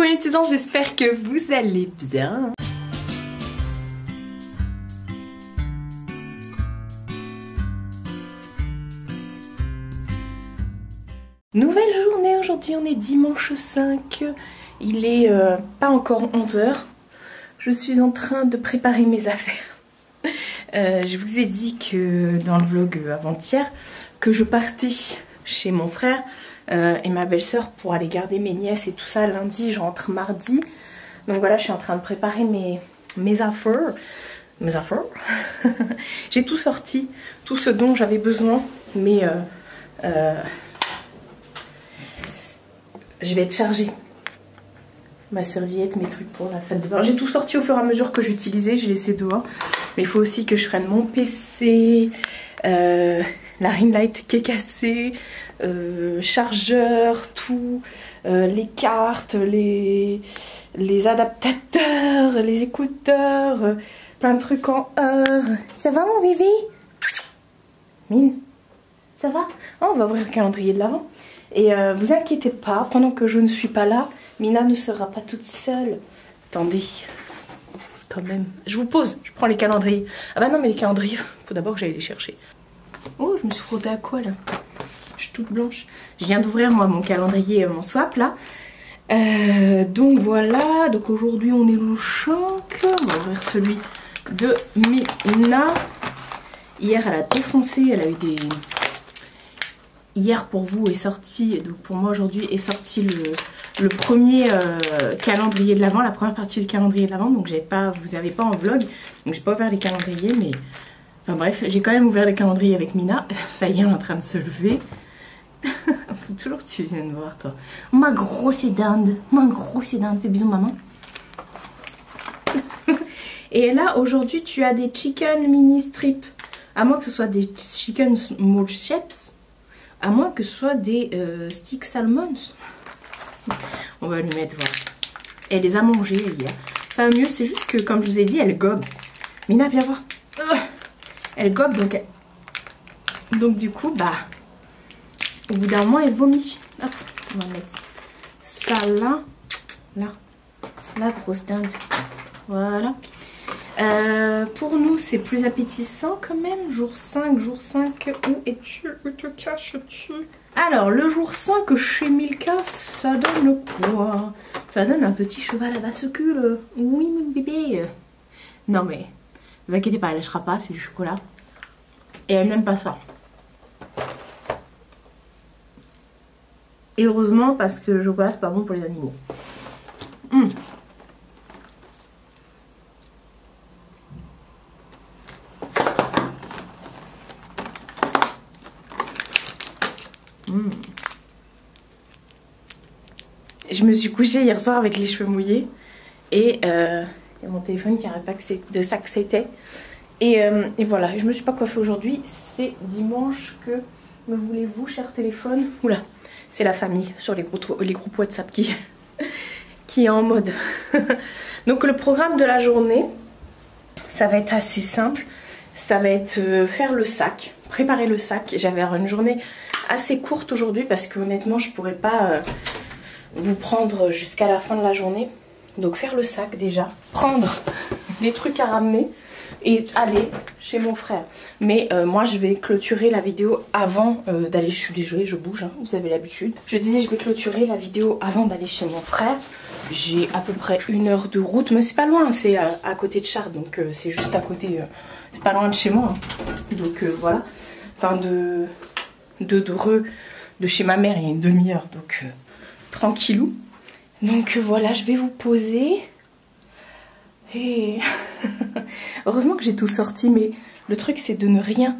mes petits anges, j'espère que vous allez bien. Nouvelle journée, aujourd'hui on est dimanche 5, il est pas encore 11 h. Je suis en train de préparer mes affaires. Je vous ai dit que dans le vlog avant-hier que je partais chez mon frère et ma belle-sœur pour aller garder mes nièces et tout ça lundi, je rentre mardi. Donc voilà, je suis en train de préparer mes affaires. J'ai tout sorti, tout ce dont j'avais besoin, mais je vais être chargée. Ma serviette, mes trucs pour la salle de bain. J'ai tout sorti au fur et à mesure que j'utilisais, j'ai laissé dehors. Mais il faut aussi que je prenne mon PC, la ring light qui est cassée, chargeur, tout, les cartes, les adaptateurs, les écouteurs, plein de trucs en heure. Ça va mon bébé? Mine, ça va? Oh, on va ouvrir le calendrier de l'Avent. Et vous inquiétez pas, pendant que je ne suis pas là, Mina ne sera pas toute seule. Attendez, quand même. Je vous pose, je prends les calendriers. Ah bah non, mais les calendriers, faut d'abord que j'aille les chercher. Oh, je me suis frottée à quoi là? Je suis toute blanche. Je viens d'ouvrir moi mon calendrier, mon swap là. Donc voilà, donc aujourd'hui on est le 5. On va ouvrir celui de Mina. Hier elle a défoncé, elle a eu des... Hier pour vous est sorti, donc pour moi aujourd'hui est sorti le premier calendrier de l'Avent, la première partie du calendrier de l'Avent. Donc vous n'avez pas en vlog, donc j'ai pas ouvert les calendriers, mais enfin bref, j'ai quand même ouvert les calendriers avec Mina. Ça y est, elle est en train de se lever. Faut toujours que tu viennes voir toi. Ma grosse dinde, fais bisous maman. Et là aujourd'hui tu as des chicken mini strips, à moins que ce soit des chicken small shapes. À moins que ce soit des sticks salmons. On va lui mettre, voilà. Elle les a mangés hier. Ça va mieux, c'est juste que, comme je vous ai dit, elle gobe. Mina, viens voir. Elle gobe, donc du coup, bah, au bout d'un moment, elle vomit. Hop, on va mettre ça là. Là. La grosse dinde. Voilà. Pour nous c'est plus appétissant quand même. Jour 5, où es-tu? Où te caches-tu? Alors le jour 5 chez Milka, ça donne quoi? Ça donne un petit cheval à bascule. Oui mon bébé. Non mais ne vous inquiétez pas, elle lâchera pas, c'est du chocolat. Et elle n'aime pas ça. Et heureusement parce que le chocolat c'est pas bon pour les animaux. Je me suis couchée hier soir avec les cheveux mouillés et mon téléphone qui n'arrête pas de s'accepter. Et voilà, je me suis pas coiffée aujourd'hui. C'est dimanche, que me voulez-vous, cher téléphone? Oula, c'est la famille sur les groupes WhatsApp qui est en mode. Donc le programme de la journée, ça va être assez simple. Ça va être faire le sac, préparer le sac. J'avais une journée assez courte aujourd'hui parce que honnêtement je pourrais pas vous prendre jusqu'à la fin de la journée. Donc faire le sac déjà, prendre les trucs à ramener et aller chez mon frère. Mais moi je vais clôturer la vidéo avant d'aller, je suis désolée je bouge hein, vous avez l'habitude. Je disais je vais clôturer la vidéo avant d'aller chez mon frère. J'ai à peu près 1 heure de route, mais c'est pas loin, c'est à côté de Chartres, donc c'est juste à côté, c'est pas loin de chez moi hein. Donc voilà, enfin de chez ma mère il y a une demi-heure, donc tranquillou. Donc voilà, je vais vous poser et heureusement que j'ai tout sorti, mais le truc c'est de ne rien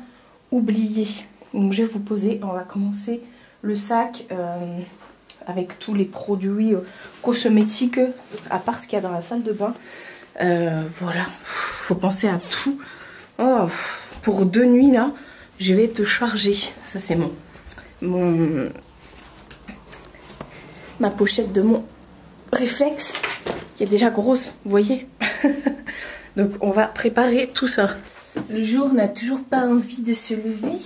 oublier. Donc je vais vous poser, on va commencer le sac avec tous les produits cosmétiques à part ce qu'il y a dans la salle de bain. Voilà, faut penser à tout. Oh, pour 2 nuits là je vais te charger. Ça c'est ma pochette de mon réflexe qui est déjà grosse, vous voyez. Donc on va préparer tout ça. Le jour n'a toujours pas envie de se lever.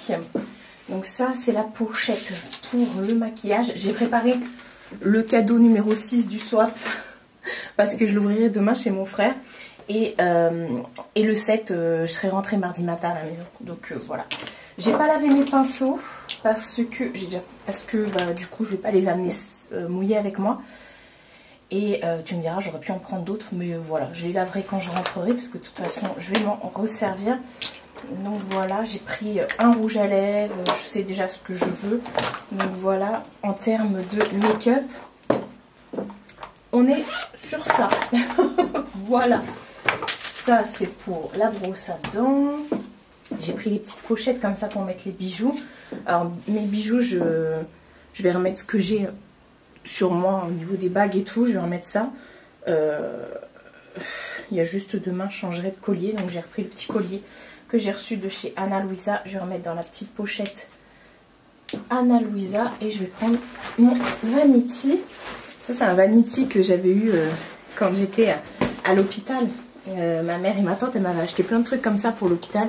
Donc ça c'est la pochette pour le maquillage. J'ai préparé le cadeau numéro 6 du swap. parce que je l'ouvrirai demain chez mon frère. Et le 7, je serai rentrée mardi matin à la maison. Donc voilà. J'ai pas lavé mes pinceaux parce que bah, du coup je vais pas les amener mouillés avec moi. Et tu me diras, j'aurais pu en prendre d'autres, mais voilà, je les laverai quand je rentrerai parce que de toute façon je vais m'en resservir. Donc voilà, j'ai pris un rouge à lèvres, je sais déjà ce que je veux. Donc voilà, en termes de make-up, on est sur ça. Voilà, ça c'est pour la brosse à dents. J'ai pris les petites pochettes comme ça pour mettre les bijoux. Alors mes bijoux, je vais remettre ce que j'ai sur moi au niveau des bagues et tout. Je vais remettre ça. Il y a juste demain, je changerai de collier. Donc j'ai repris le petit collier que j'ai reçu de chez Ana Luisa. Je vais remettre dans la petite pochette Ana Luisa. Et je vais prendre mon vanity. Ça c'est un vanity que j'avais eu quand j'étais à l'hôpital. Ma mère et ma tante, elle m'avaient acheté plein de trucs comme ça pour l'hôpital.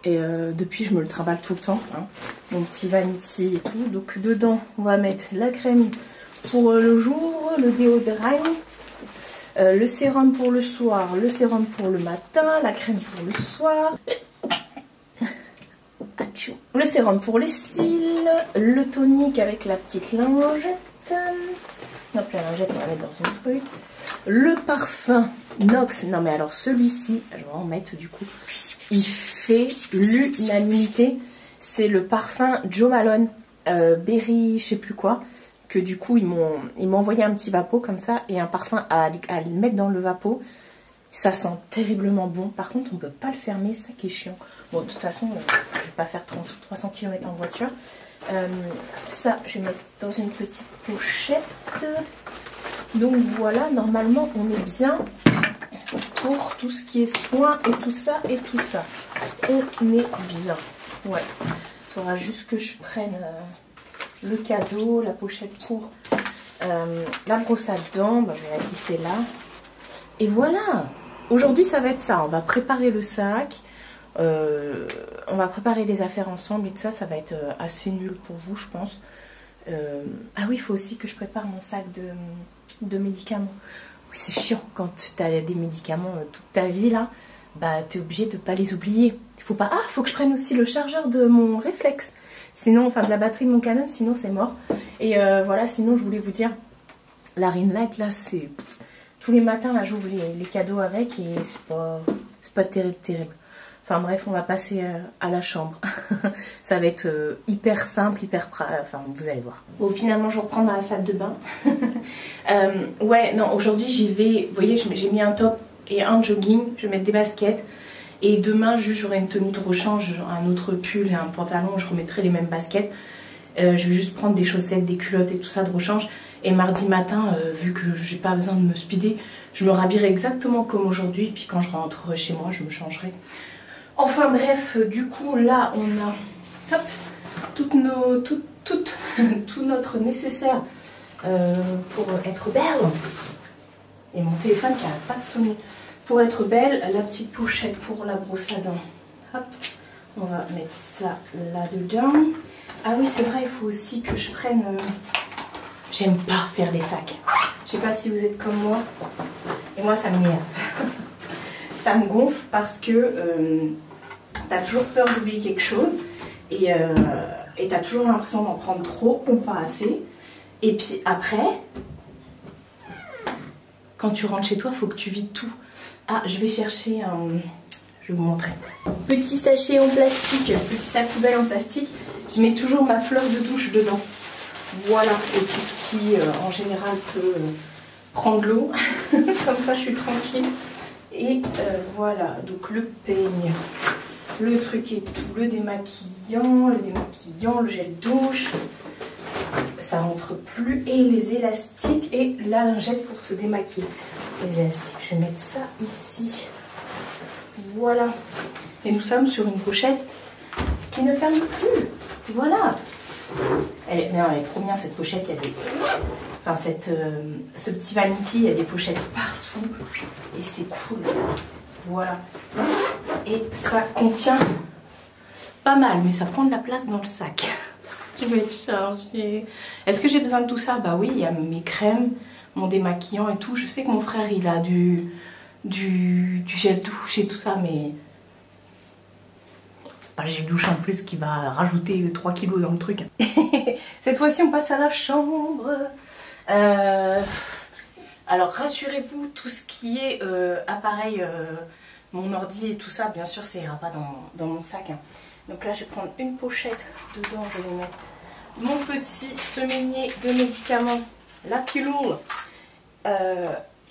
Et depuis, je me le trimballe tout le temps. Hein. Mon petit vanity et tout. Donc dedans, on va mettre la crème pour le jour, le déodorant, le sérum pour le soir, le sérum pour le matin, la crème pour le soir, le sérum pour les cils, le tonique avec la petite lingette. Hop, la lingette, on va mettre dans un truc. Le parfum Nox. Non, mais alors celui-ci, je vais en mettre du coup. Il fait l'unanimité. C'est le parfum Jo Malone, Berry, je sais plus quoi. Que du coup, ils m'ont envoyé un petit vapeau comme ça. Et un parfum à le mettre dans le vapeau. Ça sent terriblement bon. Par contre, on ne peut pas le fermer, ça qui est chiant. Bon, de toute façon, je ne vais pas faire 300 km en voiture. Ça, je vais mettre dans une petite pochette. Donc voilà, normalement, on est bien pour tout ce qui est soins et tout ça et tout ça. On est bien. Ouais. Il faudra juste que je prenne le cadeau, la pochette pour la brosse à dents. Bah, je vais la glisser là. Et voilà. Aujourd'hui, ça va être ça. On va préparer le sac. On va préparer les affaires ensemble et tout ça. Ça va être assez nul pour vous, je pense. Ah oui, il faut aussi que je prépare mon sac de médicaments. Oui, c'est chiant quand tu as des médicaments toute ta vie là. Bah, tu es obligé de ne pas les oublier. Il faut pas. Ah, il faut que je prenne aussi le chargeur de mon réflexe. Sinon, enfin de la batterie de mon Canon, sinon c'est mort. Et voilà, sinon je voulais vous dire, la ring light là, c'est tous les matins là, j'ouvre les cadeaux avec et c'est pas terrible. Enfin bref, on va passer à la chambre. Ça va être hyper simple, enfin vous allez voir. Bon, finalement je reprends dans la salle de bain. Ouais, non, aujourd'hui j'y vais. Vous voyez, j'ai mis un top et un jogging. Je vais mettre des baskets. Et demain, juste j'aurai une tenue de rechange, un autre pull et un pantalon. Je remettrai les mêmes baskets. Je vais juste prendre des chaussettes, des culottes et tout ça de rechange. Et mardi matin, vu que j'ai pas besoin de me speeder, je me rhabillerai exactement comme aujourd'hui. Et puis quand je rentrerai chez moi, je me changerai. Enfin bref, du coup là on a hop, tout notre nécessaire pour être belle. Et mon téléphone qui n'arrête pas de sonner. Pour être belle, la petite pochette pour la brosse à dents. Hop, on va mettre ça là-dedans. Ah oui, c'est vrai, il faut aussi que je prenne... J'aime pas faire des sacs. Je sais pas si vous êtes comme moi. Et moi, ça m'énerve. Ça me gonfle parce que t'as toujours peur d'oublier quelque chose. Et t'as toujours l'impression d'en prendre trop ou pas assez. Et puis après, quand tu rentres chez toi, il faut que tu vides tout. Ah, je vais chercher un... Je vais vous montrer. Petit sachet en plastique, petit sac poubelle en plastique. Je mets toujours ma fleur de douche dedans. Voilà, et tout ce qui en général peut prendre l'eau. Comme ça, je suis tranquille. Et voilà, donc le peigne, le truc et tout, le démaquillant, le gel douche. Ça rentre plus. Et les élastiques et la lingette pour se démaquiller. Les élastiques, je vais mettre ça ici. Voilà. Et nous sommes sur une pochette qui ne ferme plus. Voilà. Elle est trop bien cette pochette. Il y a des... Enfin, ce petit vanity, il y a des pochettes partout. Et c'est cool. Voilà. Et ça contient pas mal, mais ça prend de la place dans le sac. Je vais le charger. Est-ce que j'ai besoin de tout ça? Bah oui, il y a mes crèmes, mon démaquillant et tout. Je sais que mon frère il a du gel douche et tout ça, mais c'est pas le gel douche en plus qui va rajouter 3 kilos dans le truc. Cette fois-ci on passe à la chambre. Alors rassurez-vous, tout ce qui est appareil, mon ordi et tout ça, bien sûr ça ira pas dans mon sac, hein. Donc là je vais prendre une pochette, dedans je vais mettre mon petit semainier de médicaments, la pilule,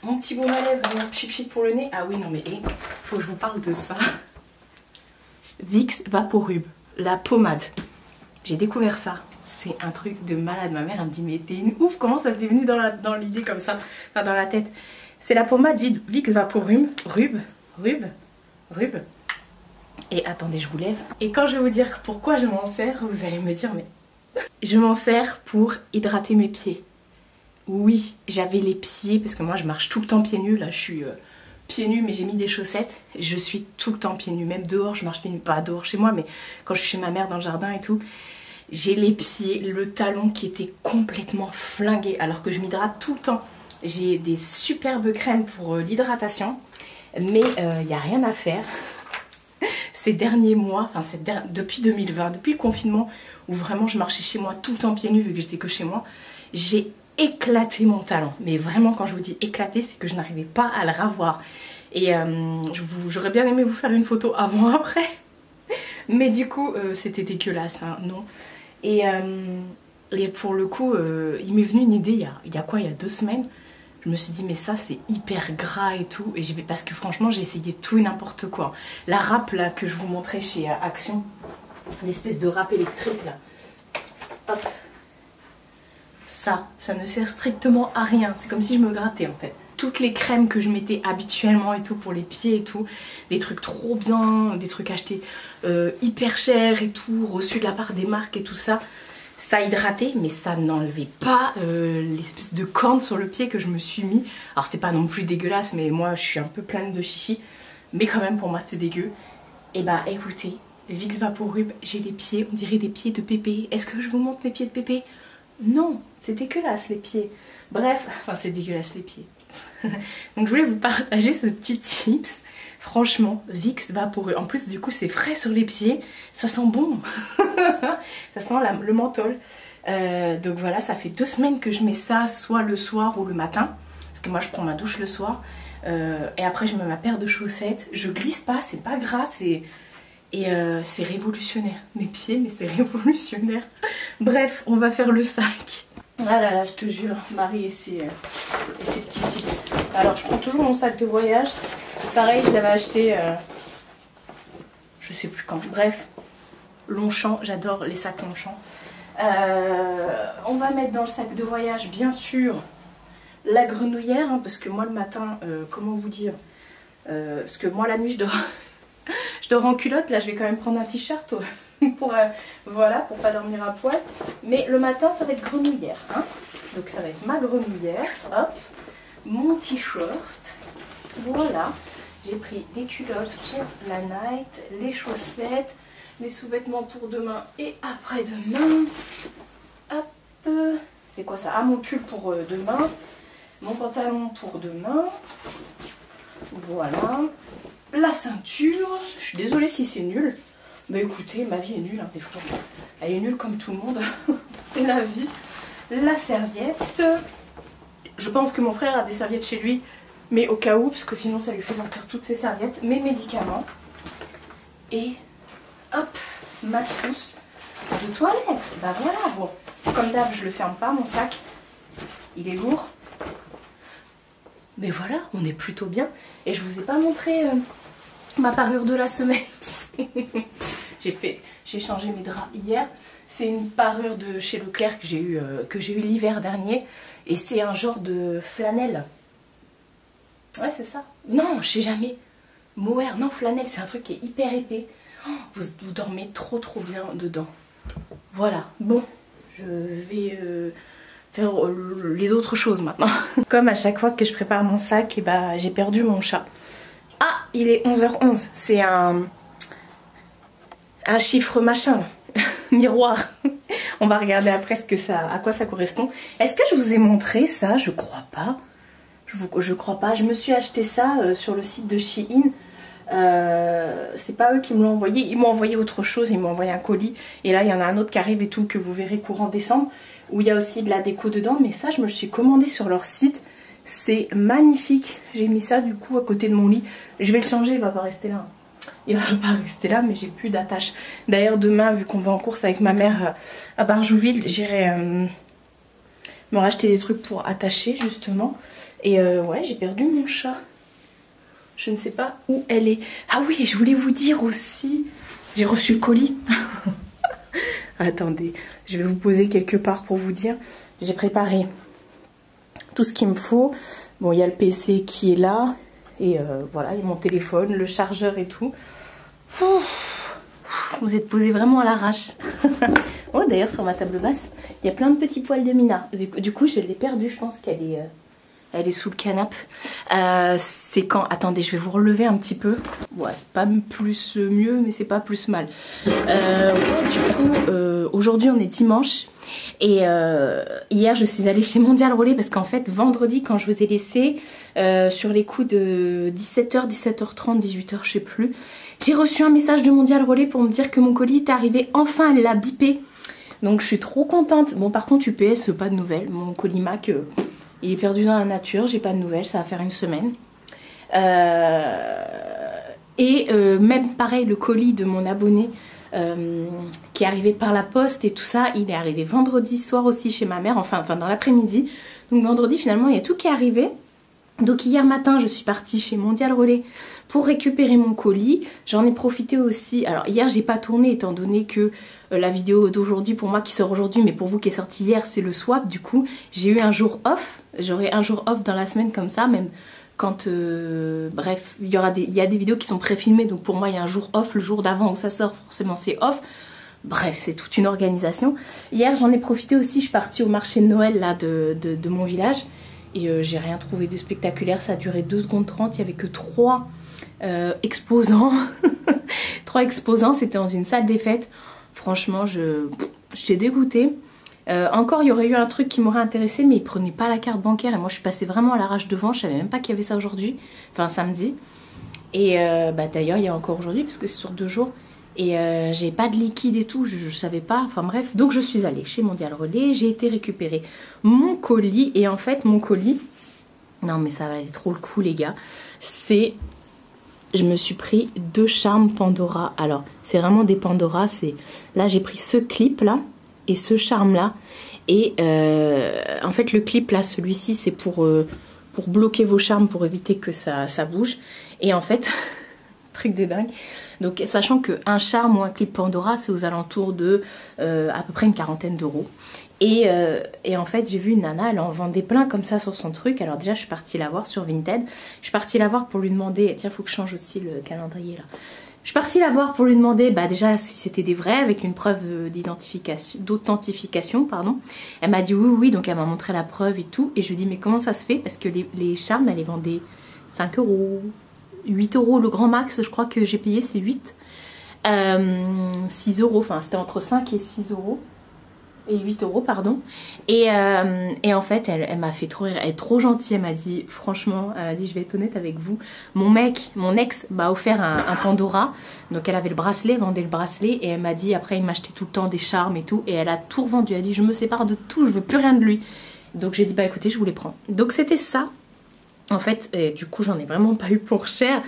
mon petit baume à lèvres, mon chichi pour le nez. Ah oui non mais faut que je vous parle de ça. Vicks Vaporub, la pommade. J'ai découvert ça. C'est un truc de malade. Ma mère elle me dit mais t'es une ouf, comment ça s'est venu dans l'idée comme ça, enfin dans la tête. C'est la pommade Vicks Vaporub, rub. Et attendez, je vous lève. Et quand je vais vous dire pourquoi je m'en sers, vous allez me dire mais... Je m'en sers pour hydrater mes pieds. Oui, j'avais les pieds, parce que moi je marche tout le temps pieds nus. Là je suis pieds nus mais j'ai mis des chaussettes. Je suis tout le temps pieds nus, même dehors je marche pieds nus. Pas dehors chez moi mais quand je suis chez ma mère dans le jardin et tout. J'ai les pieds, le talon qui était complètement flingué alors que je m'hydrate tout le temps. J'ai des superbes crèmes pour l'hydratation, mais il n'y a rien à faire. Ces derniers mois, enfin depuis 2020, depuis le confinement, où vraiment je marchais chez moi tout le temps pieds nus vu que j'étais que chez moi, j'ai éclaté mon talon. Mais vraiment quand je vous dis éclaté, c'est que je n'arrivais pas à le ravoir. Et j'aurais bien aimé vous faire une photo avant-après. Mais du coup, c'était dégueulasse, hein, non. Et pour le coup, il m'est venu une idée il y a quoi, il y a 2 semaines. Je me suis dit mais ça c'est hyper gras et tout. Et parce que franchement j'ai essayé tout et n'importe quoi. La râpe là que je vous montrais chez Action, l'espèce de râpe électrique là. Hop. Ça ne sert strictement à rien. C'est comme si je me grattais en fait. Toutes les crèmes que je mettais habituellement et tout pour les pieds et tout, des trucs trop bien, des trucs achetés hyper chers et tout, reçus de la part des marques et tout ça, ça hydratait mais ça n'enlevait pas l'espèce de corne sur le pied que je me suis mis. Alors c'était pas non plus dégueulasse mais moi je suis un peu pleine de chichi, mais quand même pour moi c'était dégueu. Et bah écoutez, Vicks Vaporub, j'ai les pieds, on dirait des pieds de pépé. Est-ce que je vous montre mes pieds de pépé? Non, c'est dégueulasse les pieds. Bref, enfin c'est dégueulasse les pieds. Donc je voulais vous partager ce petit tips. Franchement, Vicks Vaporub. En plus du coup c'est frais sur les pieds. Ça sent bon. Ça sent le menthol. Donc voilà, ça fait 2 semaines que je mets ça soit le soir ou le matin. Parce que moi je prends ma douche le soir. Et après je mets ma paire de chaussettes. Je glisse pas, c'est pas gras. C'est révolutionnaire. Mes pieds, mais c'est révolutionnaire. Bref, on va faire le sac. Ah là là, je te jure, Marie et ses petits tips. Alors, je prends toujours mon sac de voyage. Pareil, je l'avais acheté, je sais plus quand. Bref, Longchamp, j'adore les sacs Longchamp. On va mettre dans le sac de voyage, bien sûr, la grenouillère. Hein, parce que moi, le matin, comment vous dire, parce que moi, la nuit, je dors en culotte. Là, je vais quand même prendre un t-shirt. Voilà, pour pas dormir à poil. Mais le matin ça va être grenouillère, hein. Donc ça va être ma grenouillère. Hop, mon t-shirt. Voilà, j'ai pris des culottes pour la night, les chaussettes, les sous-vêtements pour demain et après-demain. Hop, c'est quoi ça? Ah, mon pull pour demain, mon pantalon pour demain. Voilà, la ceinture. Je suis désolée si c'est nul. Bah écoutez, ma vie est nulle, hein, des fois. Elle est nulle comme tout le monde. C'est la vie. La serviette. Je pense que mon frère a des serviettes chez lui, mais au cas où, parce que sinon ça lui fait sortir toutes ses serviettes. Mes médicaments. Et hop, ma trousse de toilette. Bah voilà, bon. Comme d'hab, je le ferme pas, mon sac. Il est lourd. Mais voilà, on est plutôt bien. Et je vous ai pas montré ma parure de la semaine. J'ai changé mes draps hier. C'est une parure de chez Leclerc que j'ai eu l'hiver dernier. Et c'est un genre de flanelle. Ouais, c'est ça. Non, je sais jamais. Mohair, non, flanelle, c'est un truc qui est hyper épais. Oh, vous dormez trop bien dedans. Voilà, bon, je vais faire les autres choses maintenant. Comme à chaque fois que je prépare mon sac, et bah, j'ai perdu mon chat. Ah, il est 11h11. C'est un chiffre machin là. miroir. On va regarder après à quoi ça correspond. Est-ce que je vous ai montré ça? Je crois pas. Je crois pas. Je me suis acheté ça sur le site de Shein. C'est pas eux qui me l'ont envoyé. Ils m'ont envoyé autre chose. Ils m'ont envoyé un colis. Et là, il y en a un autre qui arrive et tout, que vous verrez courant décembre. Où il y a aussi de la déco dedans. Mais ça, je me le suis commandé sur leur site. C'est magnifique. J'ai mis ça du coup à côté de mon lit. Je vais le changer, il va pas rester là. Il va pas rester là, mais j'ai plus d'attache. D'ailleurs demain, vu qu'on va en course avec ma mère à Barjouville, j'irai me racheter des trucs pour attacher justement. Et ouais, j'ai perdu mon chat. Je ne sais pas où elle est. Ah oui, je voulais vous dire aussi, j'ai reçu le colis. Attendez, je vais vous poser quelque part pour vous dire. J'ai préparé tout ce qu'il me faut. Bon, il y a le PC qui est là. Et voilà, il y a mon téléphone, le chargeur et tout. Vous êtes posé vraiment à l'arrache. Oh, d'ailleurs, sur ma table basse, il y a plein de petits poils de Mina. Du coup, je l'ai perdue. Je pense qu'elle est, elle est sous le canapé. C'est quand... Attendez, je vais vous relever un petit peu. Ouais, c'est pas plus mieux, mais c'est pas plus mal. Ouais, du coup, aujourd'hui, on est dimanche. Et hier je suis allée chez Mondial Relais parce qu'en fait vendredi quand je vous ai laissé sur les coups de 17h, 17h30, 18h je sais plus, j'ai reçu un message de Mondial Relais pour me dire que mon colis était arrivé, enfin elle l'a bipé, donc je suis trop contente. Bon par contre UPS pas de nouvelles, mon colis Mac il est perdu dans la nature, j'ai pas de nouvelles, ça va faire une semaine. Même pareil le colis de mon abonné qui est arrivé par la poste et tout ça, il est arrivé vendredi soir aussi chez ma mère, enfin dans l'après-midi. Donc vendredi finalement il y a tout qui est arrivé. Donc hier matin je suis partie chez Mondial Relais pour récupérer mon colis. J'en ai profité aussi, alors hier j'ai pas tourné étant donné que la vidéo d'aujourd'hui pour moi qui sort aujourd'hui, mais pour vous qui est sortie hier c'est le swap. Du coup j'ai eu un jour off, j'aurai un jour off dans la semaine comme ça, même quand bref, il y a des vidéos qui sont pré-filmées, donc pour moi il y a un jour off, le jour d'avant où ça sort forcément c'est off. Bref, c'est toute une organisation. Hier j'en ai profité aussi, je suis partie au marché de Noël là de mon village et j'ai rien trouvé de spectaculaire, ça a duré 2 secondes 30, il n'y avait que 3 exposants. 3 exposants, c'était dans une salle des fêtes. Franchement, j'étais dégoûtée. Encore il y aurait eu un truc qui m'aurait intéressé, mais ils prenaient pas la carte bancaire et moi je suis passée vraiment à l'arrache devant, je savais même pas qu'il y avait ça aujourd'hui, enfin samedi. Et d'ailleurs il y a encore aujourd'hui parce que c'est sur 2 jours et j'ai pas de liquide et tout, je savais pas, enfin bref. Donc je suis allée chez Mondial Relais, j'ai été récupérer mon colis et en fait mon colis, non mais ça valait trop le coup les gars, c'est... Je me suis pris 2 charmes Pandora. Alors c'est vraiment des Pandora, là j'ai pris ce clip là et ce charme là et en fait le clip là, celui-ci c'est pour bloquer vos charmes, pour éviter que ça bouge. Et en fait truc de dingue, donc sachant que un charme ou un clip Pandora c'est aux alentours de à peu près une 40aine d'euros. Et en fait j'ai vu une nana, elle en vendait plein comme ça sur son truc. Alors déjà je suis partie la voir sur Vinted, je suis partie la voir pour lui demander, tiens faut que je change aussi le calendrier là. Je suis partie la voir pour lui demander déjà si c'était des vrais avec une preuve d'authentification, pardon. Elle m'a dit oui, donc elle m'a montré la preuve et tout. Et je lui ai dit mais comment ça se fait? Parce que les charmes, elle les vendait 5 €, 8 €, le grand max je crois que j'ai payé c'est 8. 6 €, enfin c'était entre 5 et 6 €. Et 8 € pardon. Et en fait elle m'a fait trop rire, elle est trop gentille, elle m'a dit franchement, elle m'a dit je vais être honnête avec vous, mon ex m'a offert un Pandora, donc elle avait le bracelet, vendait le bracelet et elle m'a dit après il m'achetait tout le temps des charmes et tout et elle a tout revendu, elle a dit je me sépare de tout, je veux plus rien de lui. Donc j'ai dit bah écoutez je vous les prends. Donc c'était ça en fait et du coup j'en ai vraiment pas eu pour cher,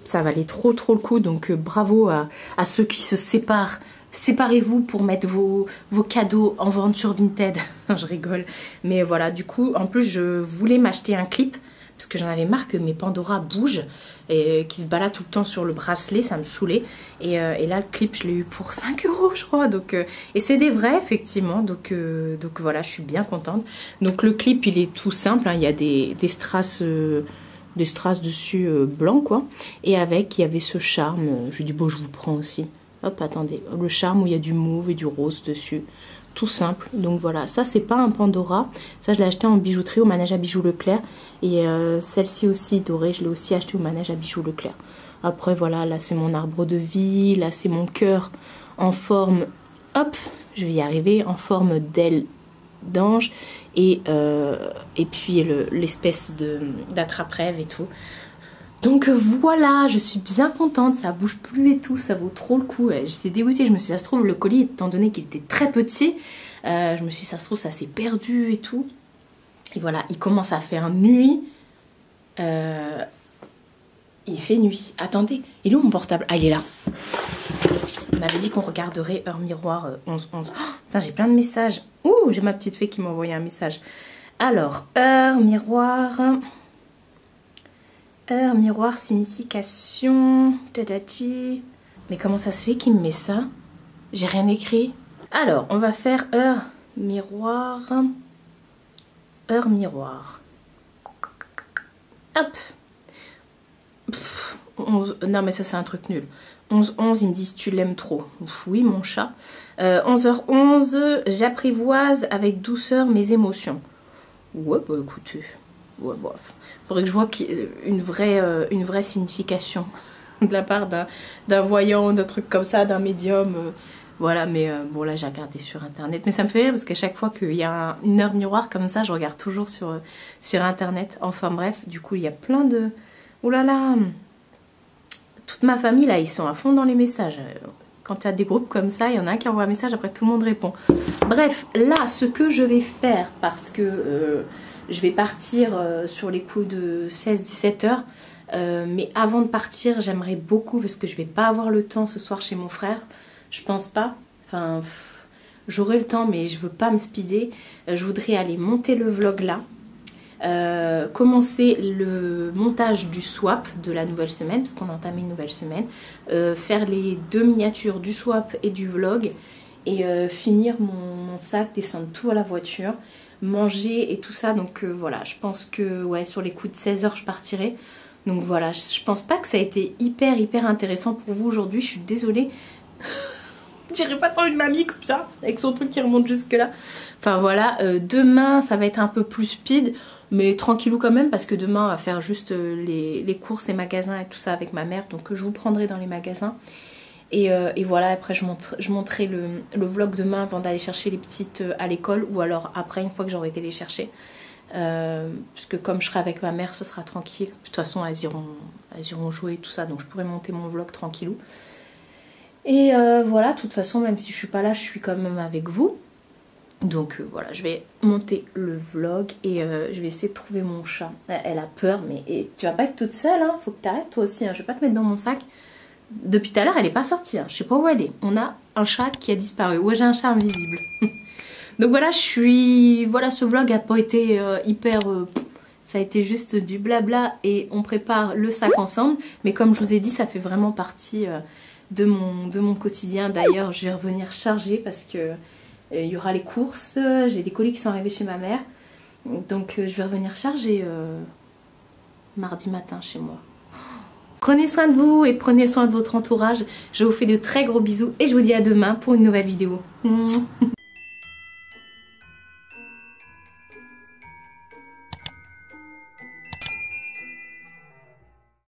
ça valait trop le coup, donc bravo à ceux qui se séparent. Séparez-vous pour mettre vos cadeaux en vente sur Vinted. Je rigole. Mais voilà, du coup, en plus, je voulais m'acheter un clip. Parce que j'en avais marre que mes Pandora bougent. Et qui se baladent tout le temps sur le bracelet. Ça me saoulait. Et là, le clip, je l'ai eu pour 5 € je crois. Donc, et c'est des vrais, effectivement. Donc voilà, je suis bien contente. Donc le clip, il est tout simple. Hein. Il y a des strass... des strass dessus blanc, quoi. Et avec, il y avait ce charme. Je lui dis, bon, je vous prends aussi. Hop, attendez, le charme où il y a du mauve et du rose dessus, tout simple. Donc voilà, ça c'est pas un Pandora, ça je l'ai acheté en bijouterie au manège à bijoux Leclerc. Et celle-ci aussi dorée, je l'ai aussi acheté au manège à bijoux Leclerc. Après voilà, là c'est mon arbre de vie, là c'est mon cœur en forme hop, je vais y arriver, en forme d'aile d'ange et puis l'espèce d'attrape-rêve et tout. Donc voilà, je suis bien contente, ça bouge plus et tout, ça vaut trop le coup. J'étais dégoûtée, je me suis dit, ça se trouve, le colis, étant donné qu'il était très petit, je me suis dit, ça se trouve, ça s'est perdu et tout. Et voilà, il commence à faire nuit. Il fait nuit. Attendez, il est où mon portable? Ah, il est là. On avait dit qu'on regarderait heure miroir 11-11. Oh, putain, j'ai plein de messages. Ouh, j'ai ma petite fée qui m'a envoyé un message. Alors, heure miroir. Heure miroir, signification. Tadati. Mais comment ça se fait qu'il me met ça? J'ai rien écrit. Alors, on va faire heure miroir. Heure miroir. Hop. Pff, 11, non mais ça c'est un truc nul. 11-11, ils me disent tu l'aimes trop. Ouf, oui mon chat. 11h11, j'apprivoise avec douceur mes émotions. Ouais bah écoutez. Ouais bah. Faudrait que je vois une vraie signification de la part d'un voyant, d'un truc comme ça, d'un médium. Voilà, mais bon là j'ai regardé sur internet. Mais ça me fait rire parce qu'à chaque fois qu'il y a une heure miroir comme ça, je regarde toujours sur internet. Enfin bref, du coup il y a plein de... Oh là là, toute ma famille là, ils sont à fond dans les messages. Quand il y a des groupes comme ça, il y en a un qui envoie un message, après tout le monde répond. Bref, là ce que je vais faire, parce que je vais partir sur les coups de 16-17 heures. Mais avant de partir, j'aimerais beaucoup, parce que je vais pas avoir le temps ce soir chez mon frère. Je pense pas. Enfin, j'aurai le temps, mais je veux pas me speeder. Je voudrais aller monter le vlog là. Commencer le montage du swap de la nouvelle semaine, parce qu'on a entamé une nouvelle semaine. Faire les 2 miniatures du swap et du vlog. Et finir mon sac, descendre tout à la voiture. Manger et tout ça. Donc voilà, je pense que ouais, sur les coups de 16 heures, je partirai. Donc voilà, je pense pas que ça a été hyper intéressant pour vous aujourd'hui. Je suis désolée. Je dirais pas tant une mamie comme ça, avec son truc qui remonte jusque là. Enfin voilà, demain ça va être un peu plus speed, mais tranquillou quand même, parce que demain on va faire juste les courses, les magasins et tout ça avec ma mère. Donc je vous prendrai dans les magasins. Et voilà, après je montrerai le vlog demain avant d'aller chercher les petites à l'école, ou alors après une fois que j'aurai été les chercher. Parce que comme je serai avec ma mère, ce sera tranquille. De toute façon elles iront jouer et tout ça, donc je pourrai monter mon vlog tranquillou. Et voilà, de toute façon, même si je suis pas là, je suis quand même avec vous. Donc voilà, je vais monter le vlog et je vais essayer de trouver mon chat. Elle a peur, mais tu vas pas être toute seule, hein. Faut que t'arrêtes toi aussi, hein. Je vais pas te mettre dans mon sac. Depuis tout à l'heure, elle est pas sortie, hein. Je sais pas où elle est. On a un chat qui a disparu. Ouais, j'ai un chat invisible. Donc voilà, voilà, ce vlog a pas été hyper... ça a été juste du blabla et on prépare le sac ensemble. Mais comme je vous ai dit, ça fait vraiment partie... de mon quotidien. D'ailleurs je vais revenir charger parce que il y aura les courses, j'ai des colis qui sont arrivés chez ma mère, donc je vais revenir charger mardi matin chez moi. Prenez soin de vous et prenez soin de votre entourage. Je vous fais de très gros bisous et je vous dis à demain pour une nouvelle vidéo.